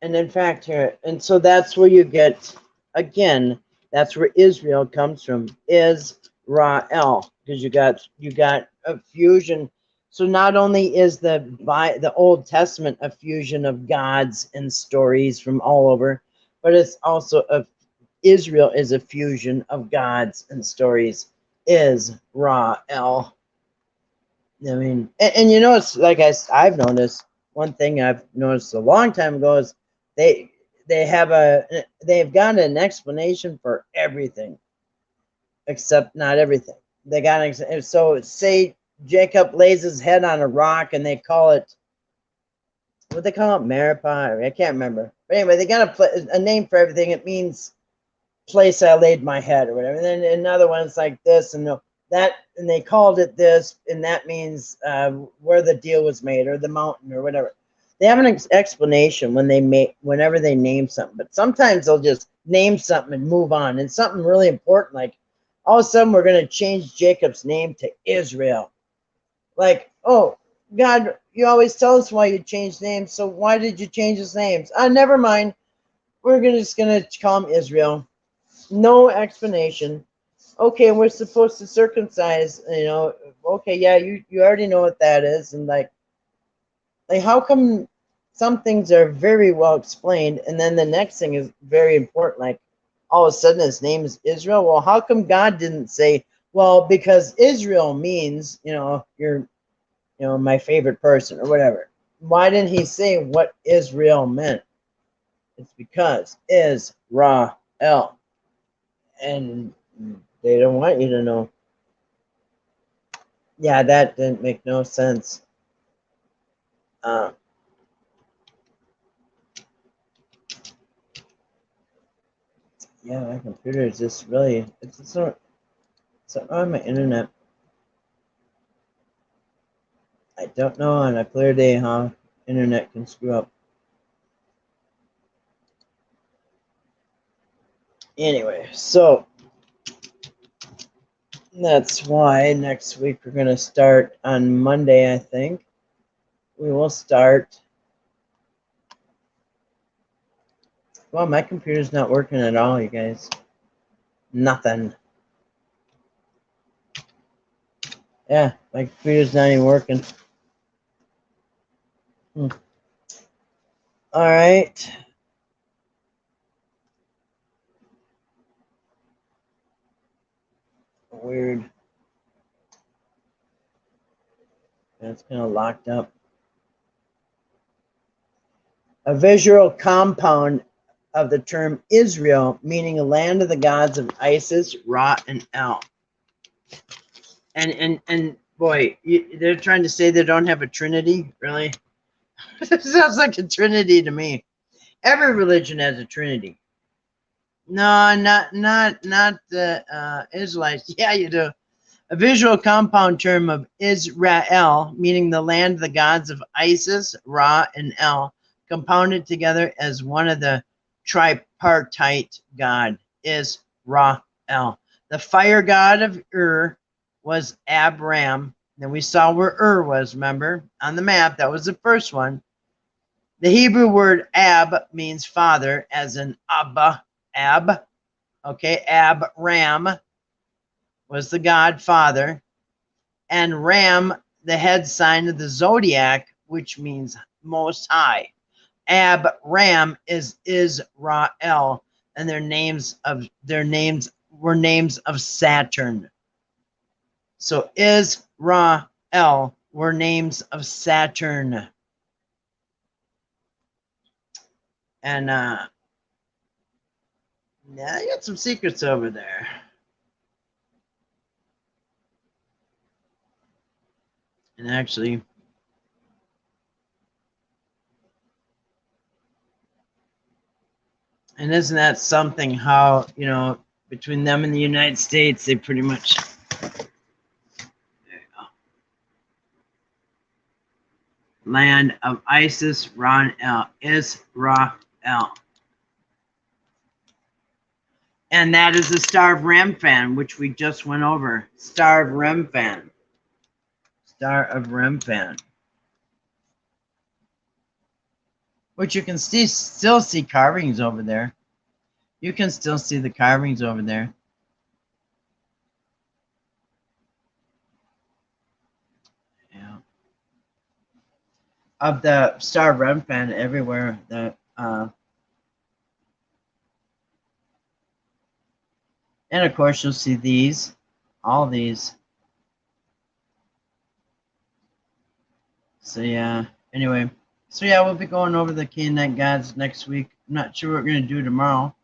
and in fact here, and so that's where you get, again, that's where Israel comes from, Israel, because you got a fusion. So not only is the Old Testament a fusion of gods and stories from all over, but it's also Israel is a fusion of gods and stories. Israel. I mean, and it's like I've noticed, one thing I've noticed a long time ago is they've got an explanation for everything, except not everything. They got so say Jacob lays his head on a rock, and they call it, what they call it, Maripah. I can't remember. But anyway, they got a name for everything. It means place I laid my head or whatever. And then another one's like this and that, and they called it this, and that means where the deal was made, or the mountain, or whatever. They have an explanation whenever they name something, but sometimes they'll just name something and move on. And something really important, like all of a sudden we're going to change Jacob's name to Israel. Like, oh, God, you always tell us why you changed names, so why did you change his names? Never mind. We're just going to call him Israel. No explanation. Okay, we're supposed to circumcise, okay, yeah, you already know what that is. And like how come some things are very well explained, and then the next thing is very important, like all of a sudden his name is Israel? Well, how come God didn't say, well, because Israel means, you're, my favorite person, or whatever? Why didn't he say what Israel meant? It's because Israel. and they don't want you to know. Yeah, that didn't make no sense. Uh, yeah, my computer is just really, it's on my internet. I don't know on a clear day how internet can screw up. Anyway, so that's why next week we're going to start on Monday, I think. We will start. Well, my computer's not working at all, you guys. Nothing. Yeah, my computer's not even working. All right. Weird. That's kind of locked up. A visual compound of the term Israel, meaning a land of the gods of Isis, Ra, and El. And boy, they're trying to say they don't have a trinity? Really? It sounds like a trinity to me. Every religion has a trinity. No, not the Israelites. Yeah, you do. A visual compound term of Israel, meaning the land of the gods of Isis, Ra, and El, compounded together as one of the tripartite god, Israel. The fire god of was Abram. Then we saw where was, remember, on the map. That was the first one. The Hebrew word Ab means father, as in Abba, Ab. Okay, Ram was the god father, and Ram, the head sign of the zodiac, which means most high. Ram is Israel, and their names were names of Saturn. So Israel were names of Saturn. And yeah, I got some secrets over there. And actually, and isn't that something how, between them and the United States, they pretty much, there you go. Land of Isis, Ron El, Israel. And that is the Star of Remphan, which we just went over. Star of Remphan. Star of Remphan. Which you can still see carvings over there. You can still see the carvings over there. Yeah. Of the Star of Remphan everywhere. And of course, you'll see these. All these. So yeah. Anyway. So yeah, we'll be going over the Canaanite gods next week. I'm not sure what we're going to do tomorrow.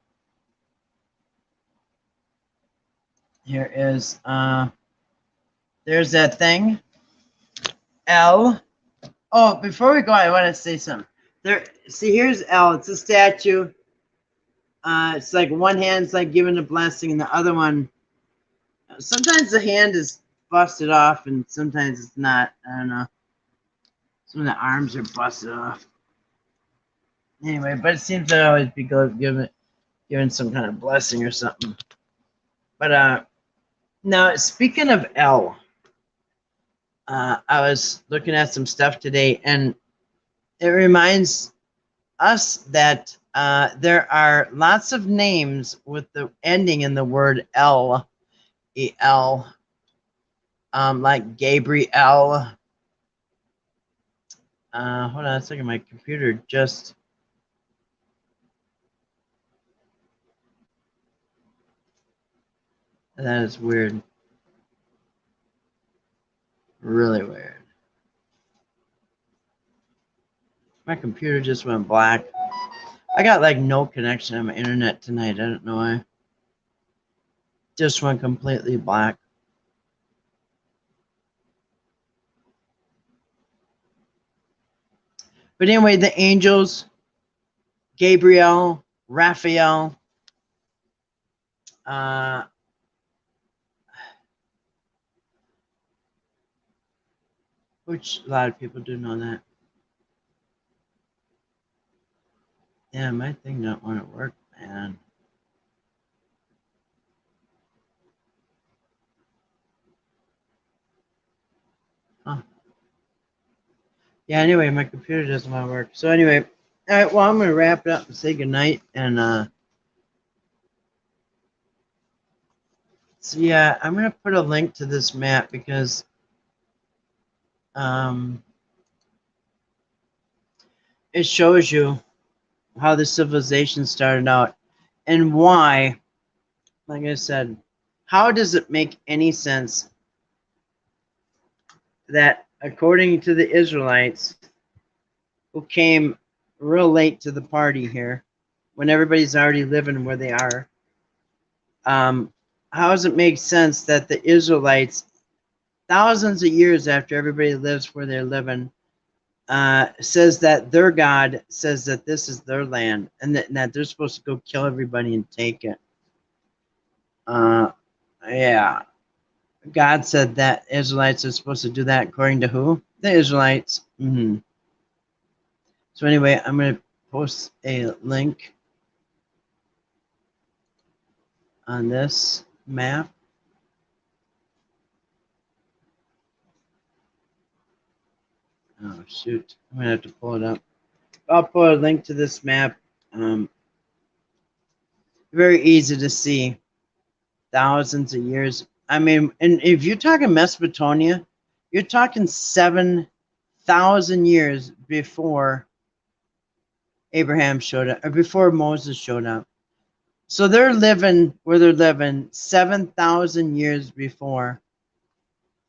Here is, there's that thing. L. Oh, before we go, I want to say something. See, here's L. It's a statue. It's like one hand's like giving a blessing, and the other one, sometimes the hand is busted off, and sometimes it's not. I don't know. Some of the arms are busted off. Anyway, but it seems to always be given some kind of blessing or something. But now, speaking of L, I was looking at some stuff today, and it reminds us that there are lots of names with the ending in the word L, E-L, like Gabriel. Hold on a second, my computer just... That is weird. Really weird. My computer just went black. I got like no connection on my internet tonight. I don't know why. just went completely black. But anyway, the angels, Gabriel, Raphael, which a lot of people do know that. Yeah, my thing don't want to work, man. Huh. Yeah, anyway, my computer doesn't want to work. So anyway, all right, well, I'm going to wrap it up and say goodnight. And so, yeah, I'm going to put a link to this map because it shows you how the civilization started out and why, like I said, how does it make any sense that according to the Israelites, who came real late to the party here, when everybody's already living where they are, how does it make sense that the Israelites, thousands of years after everybody lives where they're living, says that their God says that this is their land and that they're supposed to go kill everybody and take it? Yeah. God said that Israelites are supposed to do that according to who? The Israelites. So anyway, I'm going to post a link on this map. Oh, shoot. I'm going to have to pull it up. I'll put a link to this map. Very easy to see. Thousands of years. I mean, and if you're talking Mesopotamia, you're talking 7,000 years before Abraham showed up, or before Moses showed up. So they're living where they're living 7,000 years before.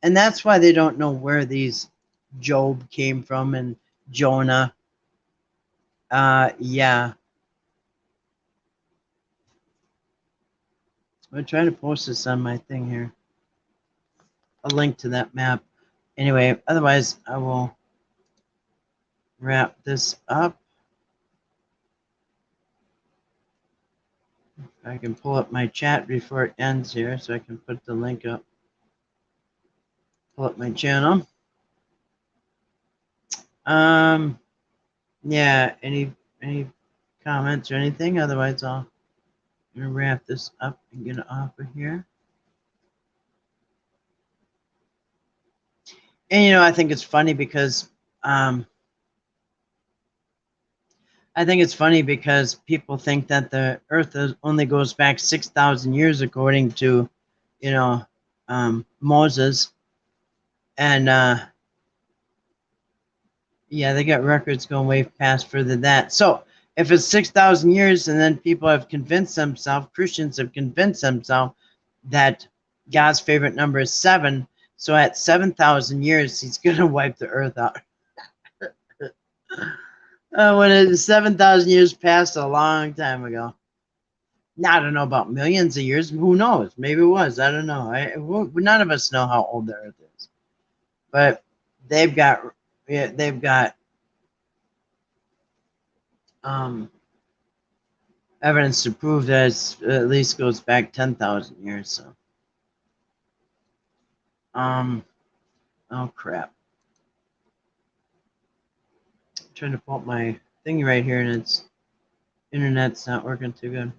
And that's why they don't know where these Job came from and Jonah. Yeah. I'm trying to post this on my thing here. A link to that map. Anyway, otherwise I will wrap this up. I can pull up my chat before it ends here so I can put the link up. Pull up my channel. Yeah, any comments or anything? Otherwise I'm gonna wrap this up and get it off of here. And I think it's funny because people think that the Earth only goes back 6,000 years according to, Moses, and yeah, they got records going way past further than that. So if it's 6,000 years, and then people have convinced themselves, Christians have convinced themselves that God's favorite number is 7. So at 7,000 years, He's gonna wipe the Earth out. When it's 7,000 years passed a long time ago. Now, I don't know about millions of years. Who knows? Maybe it was. I don't know. None of us know how old the Earth is. But they've got evidence to prove that it at least goes back 10,000 years. So, oh crap! I'm trying to pull up my thing right here, and internet's not working too good.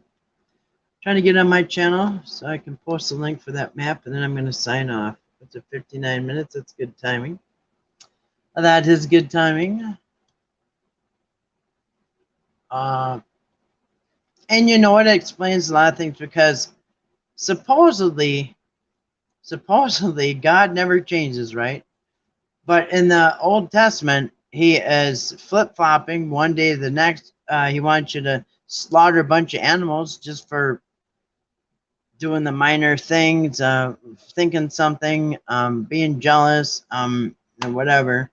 Trying to get on my channel so I can post a link for that map, and then I'm going to sign off. It's at 59 minutes. That's good timing. That is good timing. And it explains a lot of things, because supposedly God never changes, right? But in the Old Testament, He is flip-flopping one day to the next. He wants you to slaughter a bunch of animals just for doing the minor things, thinking something, being jealous, and whatever.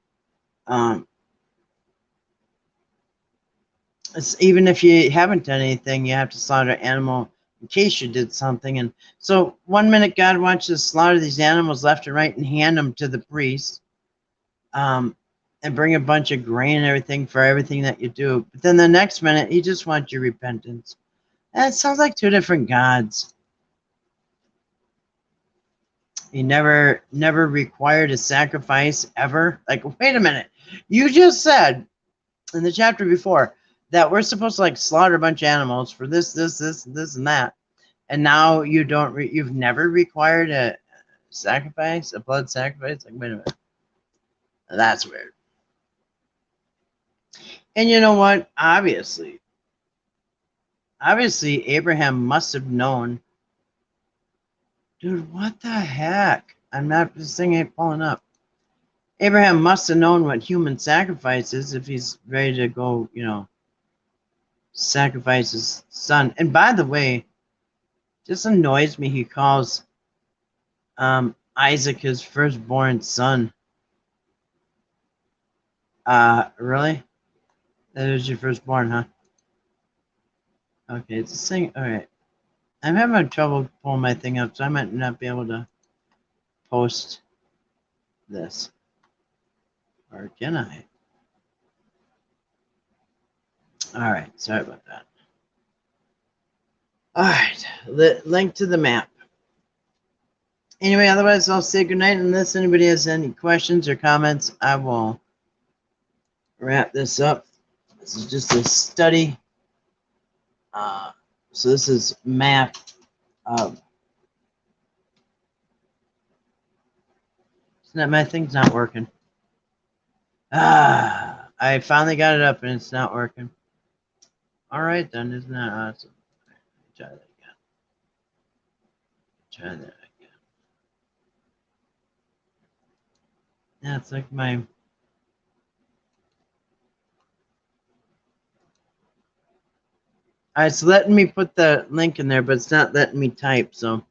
It's, even if you haven't done anything, you have to slaughter an animal in case you did something. And so 1 minute God wants you to slaughter these animals left and right and hand them to the priest, and bring a bunch of grain and everything for everything that you do. But then the next minute, he just wants your repentance. And it sounds like two different gods. He never required a sacrifice ever. Like, wait a minute. You just said in the chapter before that we're supposed to like slaughter a bunch of animals for this, and that. And now you don't, you've never required a sacrifice, a blood sacrifice? Like, wait a minute. That's weird. And you know what? Obviously, Abraham must have known. Dude, what the heck? I'm not, this thing ain't pulling up. Abraham must have known what human sacrifice is if he's ready to go, sacrifice his son. And by the way, just annoys me he calls Isaac his firstborn son. Really? That was your firstborn, huh? Okay, it's a thing. All right. I'm having trouble pulling my thing up, so I might not be able to post this. Or can I? All right, sorry about that. All right, link to the map. Anyway, otherwise, I'll say goodnight. Unless anybody has any questions or comments, I will wrap this up. This is just a study. So this is map. My thing's not working. I finally got it up and it's not working. All right then, isn't that awesome? Try that again. Try that again. Yeah, it's like my. Alright, it's letting me put the link in there, but it's not letting me type, so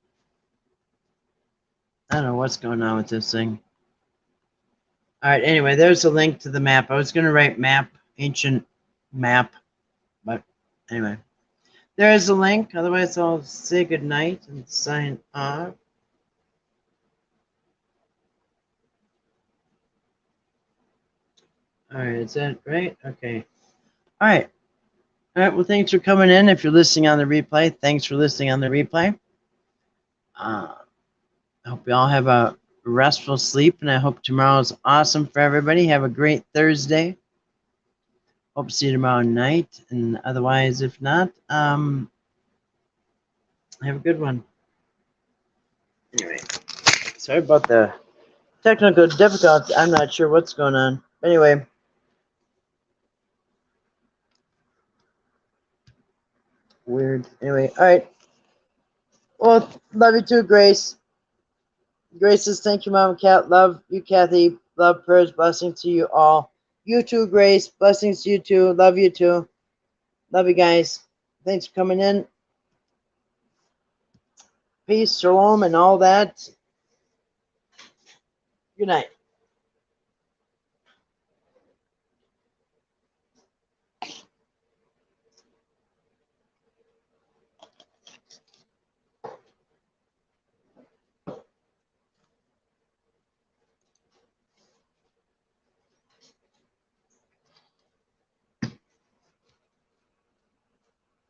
I don't know what's going on with this thing. Alright, anyway, there's a link to the map. I was going to write map, ancient map, but anyway. There is a link, otherwise I'll say goodnight and sign off. Alright, is that right? Okay. Alright. Alright, well, thanks for coming in. If you're listening on the replay, thanks for listening on the replay. I hope you all have a restful sleep, and I hope tomorrow's awesome for everybody. Have a great Thursday. Hope to see you tomorrow night, and otherwise, if not, have a good one. Anyway, sorry about the technical difficulties. I'm not sure what's going on. Anyway, weird. Anyway, all right. Well, love you too, Grace. Grace says, thank you, Mama Cat. Love you, Kathy. Love, prayers, blessings to you all. You too, Grace. Blessings to you too. Love you too. Love you guys. Thanks for coming in. Peace, shalom, and all that. Good night.